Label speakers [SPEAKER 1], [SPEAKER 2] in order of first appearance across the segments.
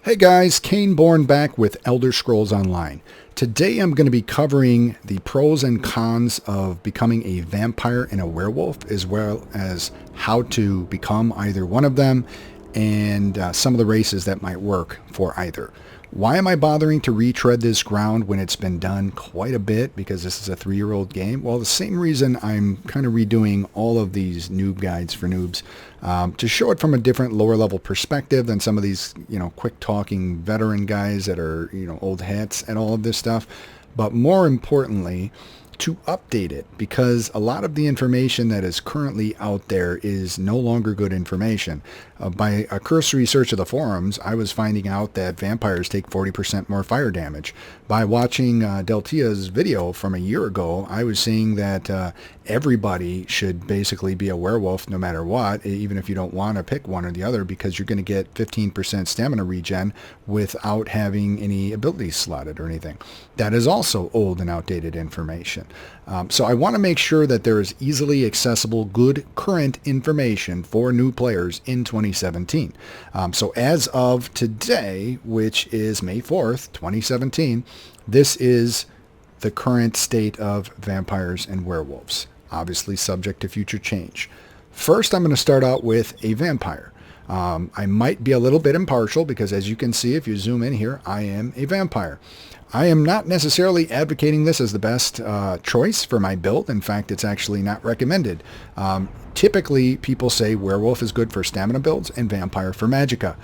[SPEAKER 1] Hey guys, Cainebourne back with Elder Scrolls Online. Today I'm going to be covering the pros and cons of becoming a vampire and a werewolf, as well as how to become either one of them and some of the races that might work for either. Why am I bothering to retread this ground when it's been done quite a bit, because this is a 3-year-old game? Well, the same reason I'm kind of redoing all of these noob guides for noobs, to show it from a different lower level perspective than some of these, quick talking veteran guys that are, old hats and all of this stuff. But more importantly, to update it, because a lot of the information that is currently out there is no longer good information. By a cursory search of the forums, I was finding out that vampires take 40% more fire damage. By watching Deltia's video from a year ago, I was seeing that everybody should basically be a werewolf no matter what, even if you don't want to pick one or the other, because you're going to get 15% stamina regen without having any abilities slotted or anything. That is also old and outdated information. So I want to make sure that there is easily accessible, good, current information for new players in 2017. So as of today, which is May 4th, 2017, this is the current state of vampires and werewolves, obviously subject to future change. First, I'm going to start out with a vampire. I might be a little bit impartial because, as you can see, if you zoom in here, I am a vampire. I am not necessarily advocating this as the best choice for my build. In fact, it's actually not recommended. Typically, people say werewolf is good for stamina builds and vampire for magicka.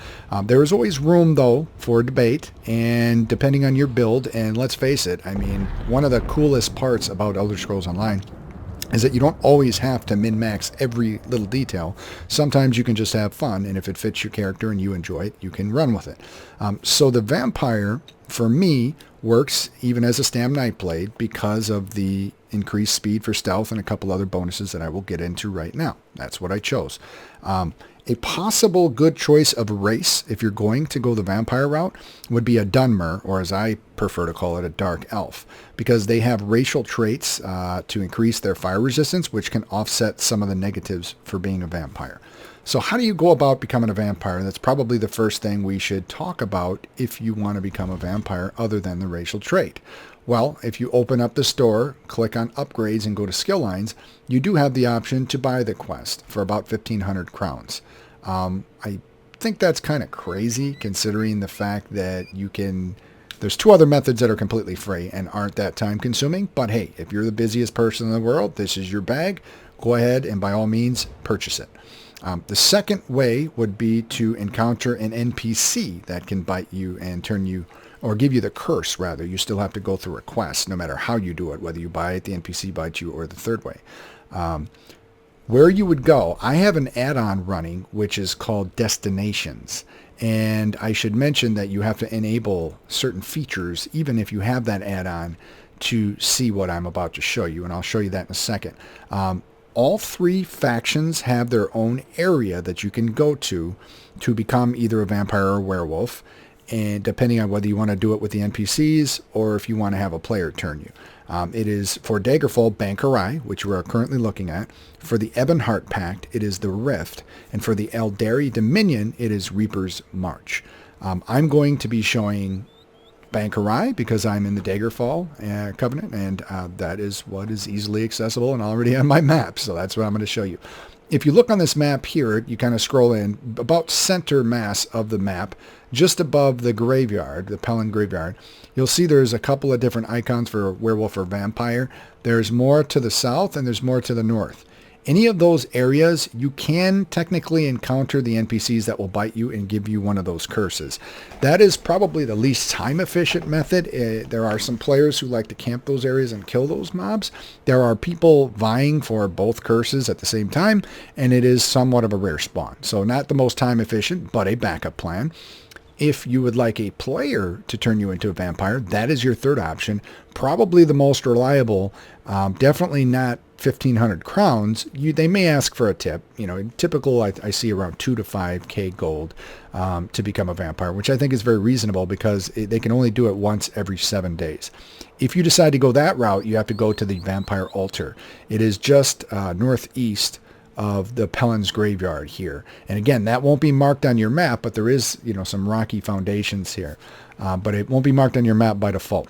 [SPEAKER 1] There is always room, though, for debate, and depending on your build, and let's face it, I mean, one of the coolest parts about Elder Scrolls Online is that you don't always have to min-max every little detail. Sometimes you can just have fun, and if it fits your character and you enjoy it, you can run with it. So the vampire, for me, works even as a Stam Nightblade because of the increased speed for stealth and a couple other bonuses that I will get into right now. That's what I chose. A possible good choice of race, if you're going to go the vampire route, would be a Dunmer, or as I prefer to call it, a Dark Elf, because they have racial traits to increase their fire resistance, which can offset some of the negatives for being a vampire. So how do you go about becoming a vampire? That's probably the first thing we should talk about if you want to become a vampire, other than the racial trait. Well, if you open up the store, click on upgrades and go to skill lines, you do have the option to buy the quest for about 1,500 crowns. I think that's kind of crazy, considering the fact that there's 2 other methods that are completely free and aren't that time consuming. But hey, if you're the busiest person in the world, this is your bag. Go ahead and by all means purchase it. The second way would be to encounter an NPC that can bite you and turn you, or give you the curse, rather. You still have to go through a quest, no matter how you do it, whether you buy it, the NPC bites you, or the third way. Where you would go, I have an add-on running, which is called Destinations. And I should mention that you have to enable certain features, even if you have that add-on, to see what I'm about to show you. And I'll show you that in a second. All 3 factions have their own area that you can go to become either a vampire or a werewolf, and depending on whether you want to do it with the NPCs or if you want to have a player turn you. It is for Daggerfall, Bankerai, which we are currently looking at. For the Ebonheart Pact, it is the Rift. And for the Eldari Dominion, it is Reaper's March. I'm going to be showing Bankerai because I'm in the Daggerfall Covenant, and that is what is easily accessible and already on my map. So that's what I'm going to show you. If you look on this map here, you kind of scroll in about center mass of the map, just above the graveyard, the Pelin graveyard, you'll see there's a couple of different icons for werewolf or vampire. There's more to the south and there's more to the north. Any of those areas, you can technically encounter the NPCs that will bite you and give you one of those curses. That is probably the least time-efficient method. There are some players who like to camp those areas and kill those mobs. There are people vying for both curses at the same time, and it is somewhat of a rare spawn. So not the most time-efficient, but a backup plan. If you would like a player to turn you into a vampire, that is your third option. Probably the most reliable. Definitely not 1,500 crowns. They may ask for a tip. Typical, I see around 2 to 5k gold to become a vampire, which I think is very reasonable because they can only do it once every 7 days. If you decide to go that route, you have to go to the Vampire Altar. It is just northeast of the Pellin's graveyard here. And again, that won't be marked on your map, but there is, some rocky foundations here. But it won't be marked on your map by default.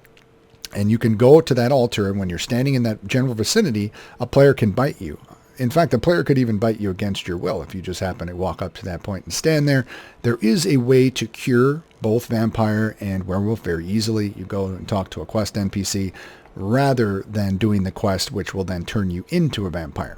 [SPEAKER 1] And you can go to that altar, and when you're standing in that general vicinity, a player can bite you. In fact, a player could even bite you against your will if you just happen to walk up to that point and stand there. There is a way to cure both vampire and werewolf very easily. You go and talk to a quest NPC rather than doing the quest, which will then turn you into a vampire.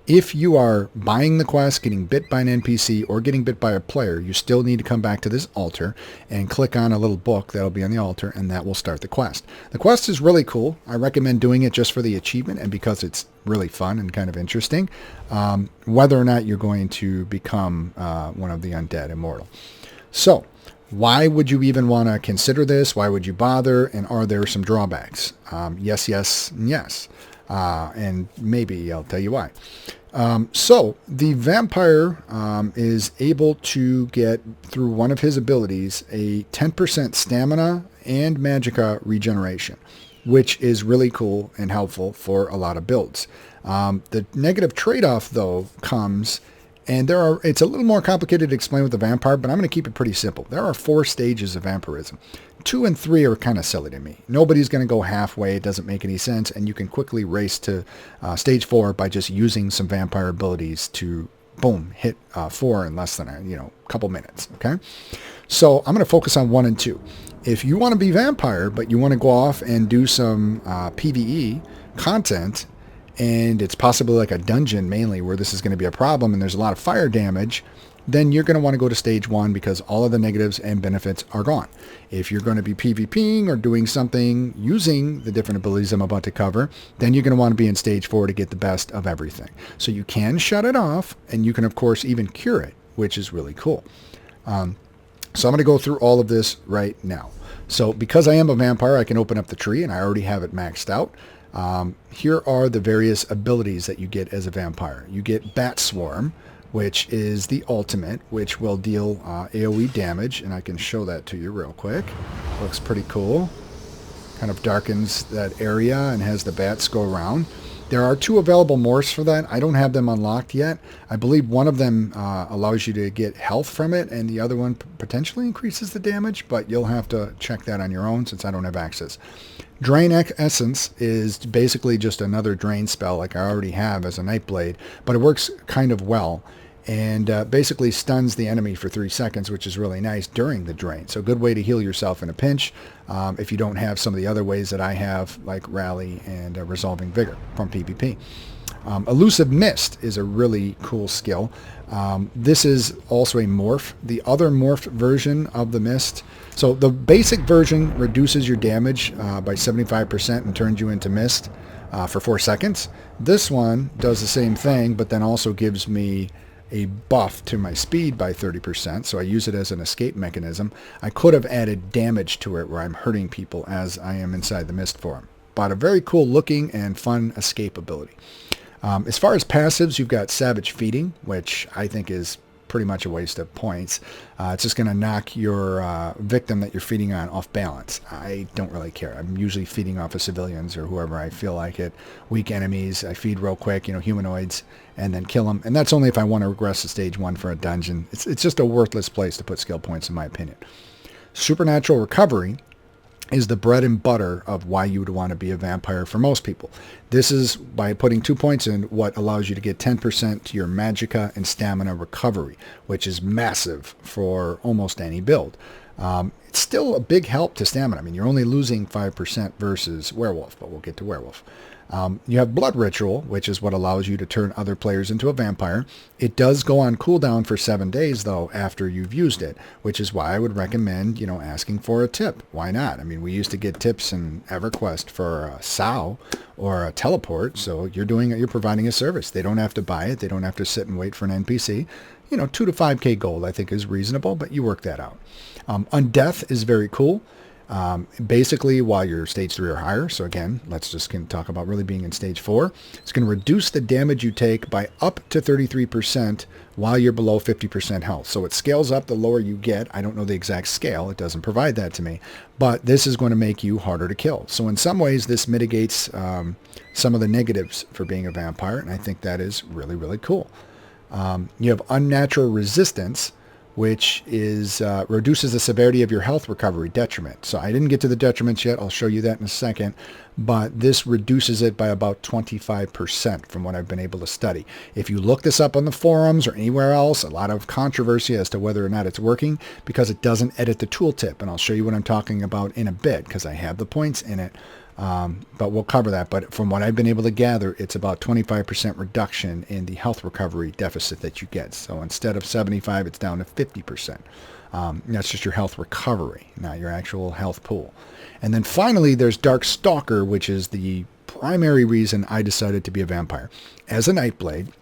[SPEAKER 1] If you are buying the quest, getting bit by an NPC, or getting bit by a player, you still need to come back to this altar and click on a little book that'll be on the altar, and that will start the quest. The quest is really cool. I recommend doing it just for the achievement and because it's really fun and kind of interesting, whether or not you're going to become one of the undead immortal. So, why would you even want to consider this? Why would you bother? And are there some drawbacks? Yes, yes, and yes. And maybe I'll tell you why. So the vampire is able to get, through one of his abilities, a 10% stamina and magicka regeneration, which is really cool and helpful for a lot of builds. The negative trade-off, though, comes, and it's a little more complicated to explain with the vampire, but I'm going to keep it pretty simple. There are 4 stages of vampirism. 2 and 3 are kind of silly to me. Nobody's going to go halfway. It doesn't make any sense, and you can quickly race to stage 4 by just using some vampire abilities to, boom, hit 4 in less than a couple minutes. Okay, so I'm going to focus on 1 and 2. If you want to be vampire, but you want to go off and do some PvE content, and it's possibly like a dungeon mainly where this is going to be a problem, and there's a lot of fire damage, then you're going to want to go to stage 1 because all of the negatives and benefits are gone. If you're going to be PvPing or doing something using the different abilities I'm about to cover, then you're going to want to be in stage 4 to get the best of everything. So you can shut it off, and you can, of course, even cure it, which is really cool. So I'm going to go through all of this right now. So because I am a vampire, I can open up the tree, and I already have it maxed out. Here are the various abilities that you get as a vampire. You get Bat Swarm, which is the ultimate, which will deal AoE damage, and I can show that to you real quick. Looks pretty cool. Kind of darkens that area and has the bats go around. There are 2 available morphs for that. I don't have them unlocked yet. I believe one of them allows you to get health from it, and the other one potentially increases the damage, but you'll have to check that on your own since I don't have access. Drain Essence is basically just another drain spell like I already have as a Nightblade, but it works kind of well, and basically stuns the enemy for 3 seconds, which is really nice during the drain. So a good way to heal yourself in a pinch if you don't have some of the other ways that I have, like Rally and Resolving Vigor from PvP. Elusive Mist is a really cool skill. This is also a morph. The other morphed version of the Mist, so the basic version reduces your damage by 75% and turns you into Mist for 4 seconds. This one does the same thing, but then also gives me a buff to my speed by 30%, so I use it as an escape mechanism. I could have added damage to it where I'm hurting people as I am inside the mist form, but a very cool looking and fun escape ability. As far as passives, you've got Savage Feeding, which I think is pretty much a waste of points. It's just going to knock your victim that you're feeding on off balance. I don't really care. I'm usually feeding off of civilians or whoever I feel like it. Weak enemies, I feed real quick, humanoids, and then kill them. And that's only if I want to regress to stage 1 for a dungeon. It's just a worthless place to put skill points, in my opinion. Supernatural Recovery is the bread and butter of why you would want to be a vampire for most people. This is by putting 2 points in what allows you to get 10% to your magicka and stamina recovery, which is massive for almost any build. It's still a big help to stamina. I mean, you're only losing 5% versus Werewolf, but we'll get to Werewolf. You have Blood Ritual, which is what allows you to turn other players into a vampire. It does go on cooldown for 7 days, though, after you've used it, which is why I would recommend, asking for a tip. Why not? I mean, we used to get tips in EverQuest for a sow or a teleport, so you're providing a service. They don't have to buy it. They don't have to sit and wait for an NPC. 2 to 5k gold, I think, is reasonable, but you work that out. Undeath is very cool. Basically, while you're stage 3 or higher, so again, let's just talk about really being in stage 4, it's going to reduce the damage you take by up to 33% while you're below 50% health. So it scales up the lower you get. I don't know the exact scale. It doesn't provide that to me. But this is going to make you harder to kill. So in some ways, this mitigates some of the negatives for being a vampire, and I think that is really, really cool. You have unnatural resistance, which is reduces the severity of your health recovery detriment. So I didn't get to the detriments yet. I'll show you that in a second. But this reduces it by about 25% from what I've been able to study. If you look this up on the forums or anywhere else, a lot of controversy as to whether or not it's working because it doesn't edit the tooltip. And I'll show you what I'm talking about in a bit because I have the points in it. But we'll cover that. But from what I've been able to gather, it's about 25% reduction in the health recovery deficit that you get. So instead of 75, it's down to 50%. That's just your health recovery, not your actual health pool. And then finally, there's Dark Stalker, which is the primary reason I decided to be a vampire. As a Nightblade,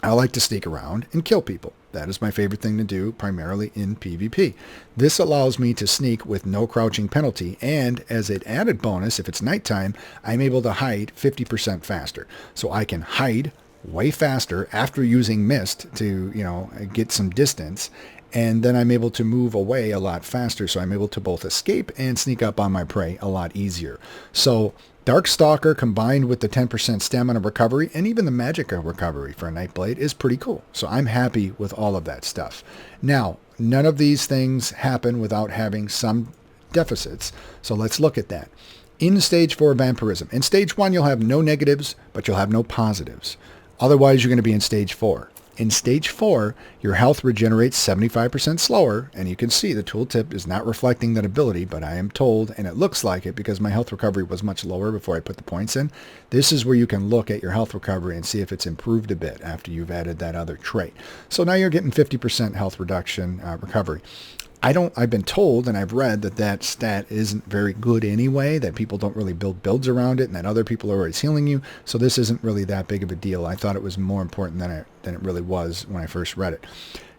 [SPEAKER 1] I like to sneak around and kill people. That is my favorite thing to do, primarily in PvP. This allows me to sneak with no crouching penalty, and as an added bonus, if it's nighttime, I'm able to hide 50% faster. So I can hide way faster after using mist to, get some distance, and then I'm able to move away a lot faster, so I'm able to both escape and sneak up on my prey a lot easier. So Dark Stalker combined with the 10% stamina recovery and even the magicka recovery for a Nightblade is pretty cool. So I'm happy with all of that stuff. Now, none of these things happen without having some deficits. So let's look at that. In stage 4 vampirism, in stage 1 you'll have no negatives, but you'll have no positives. Otherwise you're going to be in stage 4. In stage 4, your health regenerates 75% slower, and you can see the tooltip is not reflecting that ability, but I am told, and it looks like it because my health recovery was much lower before I put the points in. This is where you can look at your health recovery and see if it's improved a bit after you've added that other trait. So now you're getting 50% health reduction recovery. I've been told and I've read that stat isn't very good anyway, that people don't really build builds around it and that other people are always healing you. So this isn't really that big of a deal. I thought it was more important than it really was when I first read it.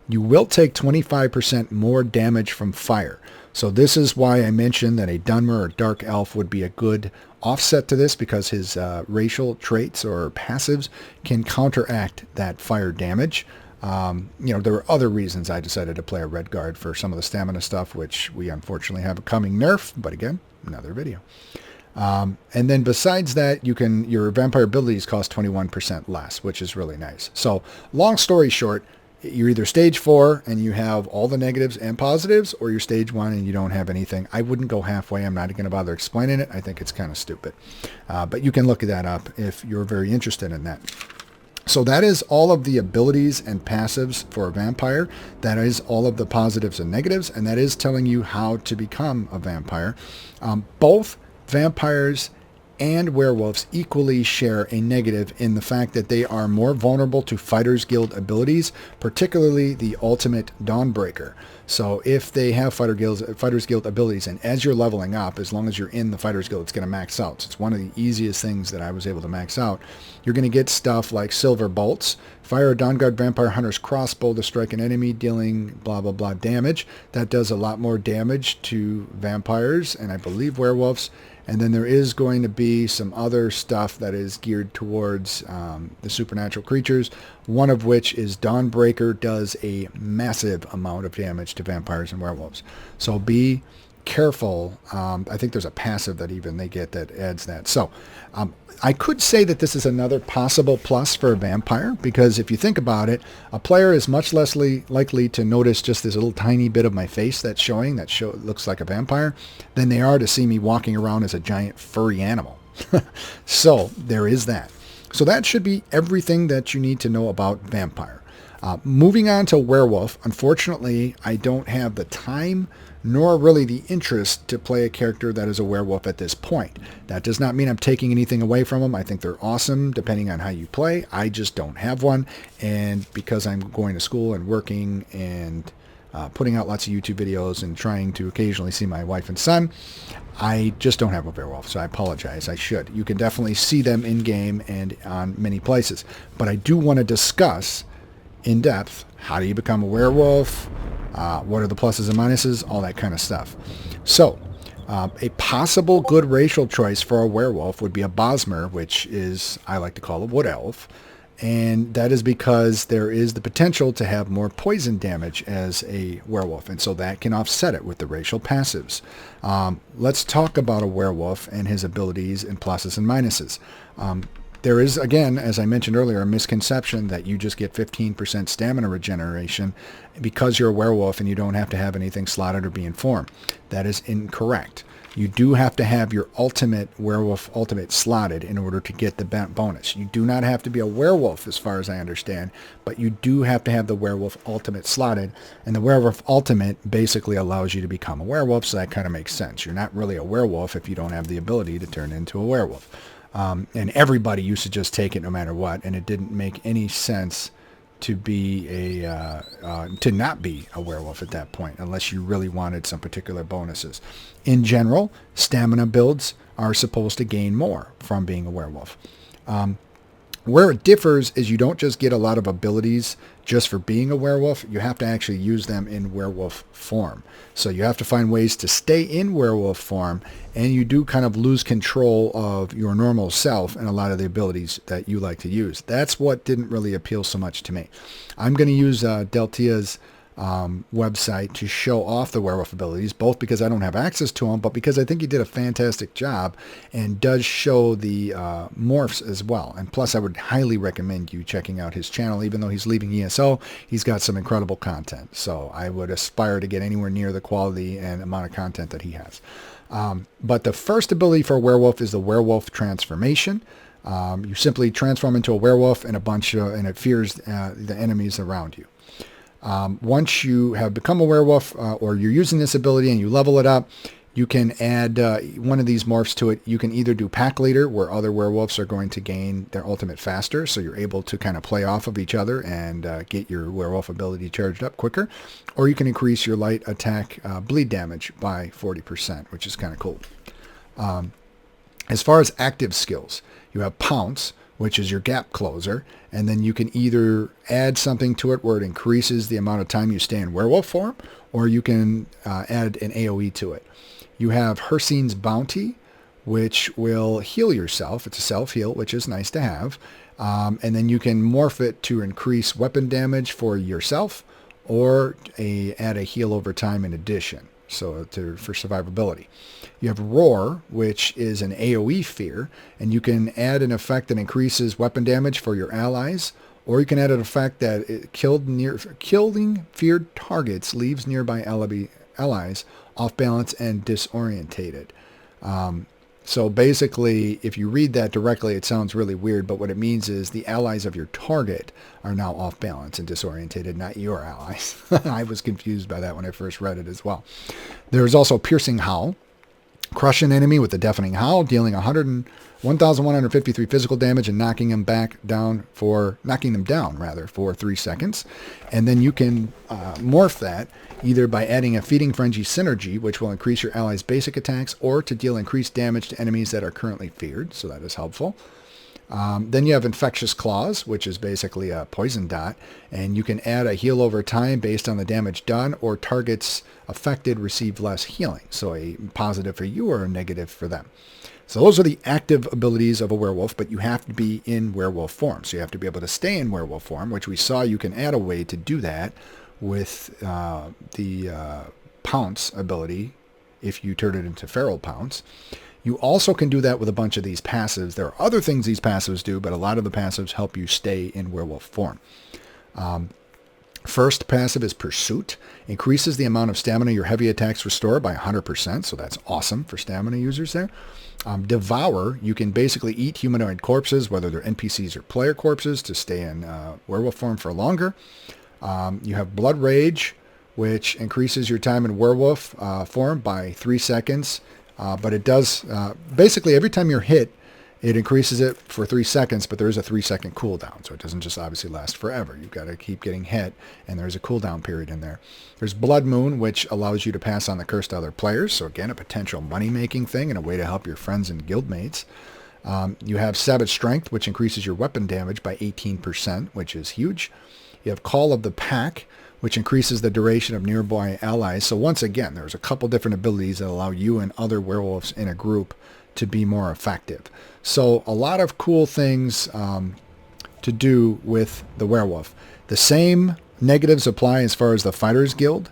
[SPEAKER 1] You will take 25% more damage from fire. So this is why I mentioned that a Dunmer or Dark Elf would be a good offset to this because his racial traits or passives can counteract that fire damage. There were other reasons I decided to play a Red Guard for some of the stamina stuff, which we unfortunately have a coming nerf, but again, another video. And then besides that, your vampire abilities cost 21% less, which is really nice. So long story short, you're either stage 4 and you have all the negatives and positives, or you're stage 1 and you don't have anything. I wouldn't go halfway. I'm not going to bother explaining it. I think it's kind of stupid. But you can look that up if you're very interested in that. So that is all of the abilities and passives for a vampire. That is all of the positives and negatives, and that is telling you how to become a vampire. Both vampires and werewolves equally share a negative in the fact that they are more vulnerable to Fighters Guild abilities, particularly the ultimate Dawnbreaker. So if they have Fighters Guild abilities, and as you're leveling up, as long as you're in the Fighters Guild, it's going to max out. So it's one of the easiest things that I was able to max out. You're going to get stuff like Silver Bolts, fire a Dawnguard Vampire Hunter's crossbow to strike an enemy, dealing blah blah blah damage. That does a lot more damage to vampires and I believe werewolves. And then there is going to be some other stuff that is geared towards the supernatural creatures, one of which is Dawnbreaker does a massive amount of damage to vampires and werewolves. So be careful. I think there's a passive that even they get that adds that. So I could say that this is another possible plus for a vampire, because if you think about it, a player is much less likely to notice just this little tiny bit of my face that's showing that looks like a vampire than they are to see me walking around as a giant furry animal. So there is that. So that should be everything that you need to know about vampire. Moving on to werewolf, unfortunately, I don't have the time nor really the interest to play a character that is a werewolf at this point. That does not mean I'm taking anything away from them. I think they're awesome depending on how you play. I just don't have one, and because I'm going to school and working and putting out lots of YouTube videos and trying to occasionally see my wife and son, I just don't have a werewolf, so I apologize. I should. You can definitely see them in-game and on many places, but I do want to discuss in depth how do you become a werewolf, what are the pluses and minuses, all that kind of stuff. So A possible good racial choice for a werewolf would be a Bosmer, which is, I like to call a wood elf. And that is because there is the potential to have more poison damage as a werewolf. And so that can offset it with the racial passives. Let's talk about a werewolf and his abilities and pluses and minuses. There is, again, as I mentioned earlier, a misconception that you just get 15% stamina regeneration because you're a werewolf and you don't have to have anything slotted or be in form. That is incorrect. You do have to have your ultimate werewolf ultimate slotted in order to get the bonus. You do not have to be a werewolf as far as I understand, but you do have to have the werewolf ultimate slotted. And the werewolf ultimate basically allows you to become a werewolf, so that kind of makes sense. You're not really a werewolf if you don't have the ability to turn into a werewolf. And everybody used to just take it no matter what, and it didn't make any sense to be to not be a werewolf at that point, unless you really wanted some particular bonuses. In general, stamina builds are supposed to gain more from being a werewolf. Where it differs is you don't just get a lot of abilities just for being a werewolf. You have to actually use them in werewolf form. So you have to find ways to stay in werewolf form, and you do kind of lose control of your normal self and a lot of the abilities that you like to use. That's what didn't really appeal so much to me. I'm going to use Deltia's website to show off the werewolf abilities, both because I don't have access to them, but because I think he did a fantastic job and does show the morphs as well. And plus, I would highly recommend you checking out his channel. Even though he's leaving ESO, he's got some incredible content. So I would aspire to get anywhere near the quality and amount of content that he has. But the first ability for a werewolf is the werewolf transformation. You simply transform into a werewolf and and it fears the enemies around you. Once you have become a werewolf or you're using this ability and you level it up, you can add one of these morphs to it. You can either do Pack Leader, where other werewolves are going to gain their ultimate faster, so you're able to kind of play off of each other and get your werewolf ability charged up quicker, or you can increase your light attack bleed damage by 40%, which is kind of cool. As far as active skills, you have Pounce, which is your gap closer, and then you can either add something to it where it increases the amount of time you stay in werewolf form, or you can add an AoE to it. You have Hircine's Bounty, which will heal yourself. It's a self-heal, which is nice to have. And then you can morph it to increase weapon damage for yourself, or add a heal over time in addition, so for survivability. You have Roar, which is an AoE fear, and you can add an effect that increases weapon damage for your allies, or you can add an effect that killing feared targets leaves nearby allies off balance and disorientated. So basically, if you read that directly, it sounds really weird, but what it means is the allies of your target are now off balance and disorientated, not your allies. I was confused by that when I first read it as well. There's also Piercing Howl. Crush an enemy with a deafening howl, dealing 1,153 physical damage and knocking them down for 3 seconds. And then you can morph that either by adding a Feeding Frenzy synergy, which will increase your allies' basic attacks, or to deal increased damage to enemies that are currently feared. So that is helpful. Then you have Infectious Claws, which is basically a poison dot, and you can add a heal over time based on the damage done, or targets affected receive less healing. So a positive for you or a negative for them. So those are the active abilities of a werewolf, but you have to be in werewolf form. So you have to be able to stay in werewolf form, which we saw you can add a way to do that with the Pounce ability if you turn it into Feral Pounce. You also can do that with a bunch of these passives. There are other things these passives do, but a lot of the passives help you stay in werewolf form. First passive is Pursuit. Increases the amount of stamina your heavy attacks restore by 100%, so that's awesome for stamina users there. Devour, you can basically eat humanoid corpses, whether they're NPCs or player corpses, to stay in werewolf form for longer. You have Blood Rage, which increases your time in werewolf form by 3 seconds. But it does, basically every time you're hit, it increases it for 3 seconds, but there is a 3-second cooldown. So it doesn't just obviously last forever. You've got to keep getting hit, and there's a cooldown period in there. There's Blood Moon, which allows you to pass on the curse to other players. So again, a potential money-making thing and a way to help your friends and guildmates. You have Savage Strength, which increases your weapon damage by 18%, which is huge. You have Call of the Pack, which increases the duration of nearby allies. So once again, there's a couple different abilities that allow you and other werewolves in a group to be more effective. So a lot of cool things to do with the werewolf. The same negatives apply as far as the Fighters Guild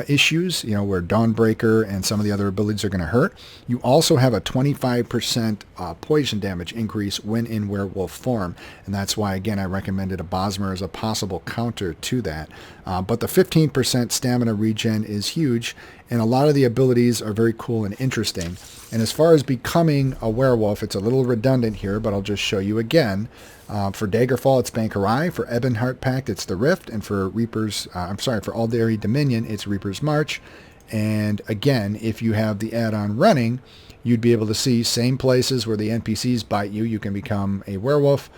[SPEAKER 1] issues, where Dawnbreaker and some of the other abilities are going to hurt. You also have a 25% poison damage increase when in werewolf form, and that's why, again, I recommended a Bosmer as a possible counter to that. But the 15% stamina regen is huge, and a lot of the abilities are very cool and interesting. And as far as becoming a werewolf, it's a little redundant here, but I'll just show you again. For Daggerfall, it's Bankerai. For Ebonheart Pact, it's the Rift. And for for Aldari Dominion, it's Reaper's March. And again, if you have the add-on running, you'd be able to see same places where the NPCs bite you. You can become a werewolf.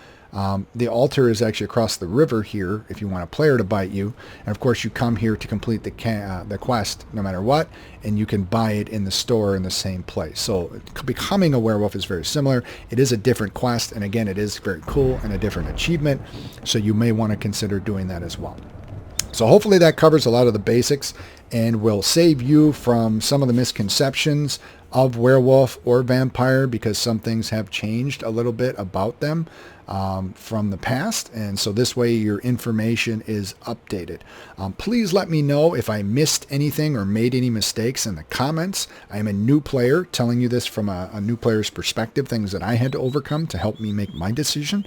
[SPEAKER 1] The altar is actually across the river here if you want a player to bite you. And of course, you come here to complete the quest no matter what, and you can buy it in the store in the same place. So becoming a werewolf is very similar. It is a different quest, and again, it is very cool and a different achievement. So you may want to consider doing that as well. So hopefully that covers a lot of the basics and will save you from some of the misconceptions of werewolf or vampire, because some things have changed a little bit about them from the past, and so this way your information is updated. Please let me know if I missed anything or made any mistakes in the comments. I am a new player, telling you this from a new player's perspective, things that I had to overcome to help me make my decision.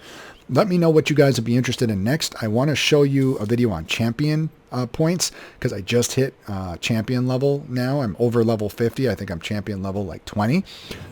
[SPEAKER 1] Let me know what you guys would be interested in next. I want to show you a video on champion points, because I just hit champion level now. I'm over level 50. I think I'm champion level like 20.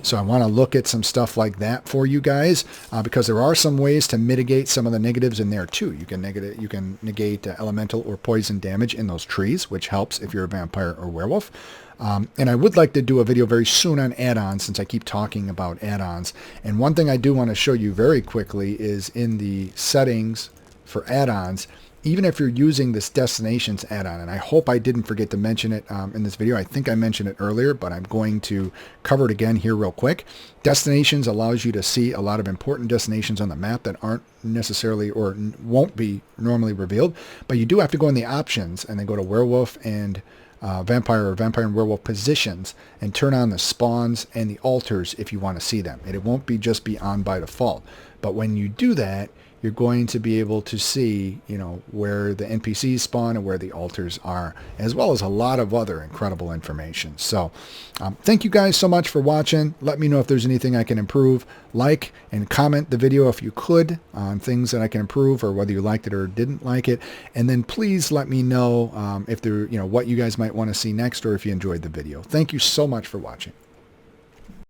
[SPEAKER 1] So I want to look at some stuff like that for you guys, because there are some ways to mitigate some of the negatives in there too. You can negate elemental or poison damage in those trees, which helps if you're a vampire or werewolf. And I would like to do a video very soon on add-ons, since I keep talking about add-ons. And one thing I do want to show you very quickly is in the settings for add-ons, even if you're using this destinations add-on, and I hope I didn't forget to mention it in this video. I think I mentioned it earlier, but I'm going to cover it again here real quick. Destinations allows you to see a lot of important destinations on the map that aren't necessarily or won't be normally revealed, but you do have to go in the options and then go to werewolf and vampire or vampire and werewolf positions and turn on the spawns and the altars if you want to see them. And it won't just be on by default. But when you do that, you're going to be able to see, where the NPCs spawn and where the altars are, as well as a lot of other incredible information. So thank you guys so much for watching. Let me know if there's anything I can improve. Like and comment the video if you could on things that I can improve, or whether you liked it or didn't like it. And then please let me know if there, what you guys might want to see next, or if you enjoyed the video. Thank you so much for watching.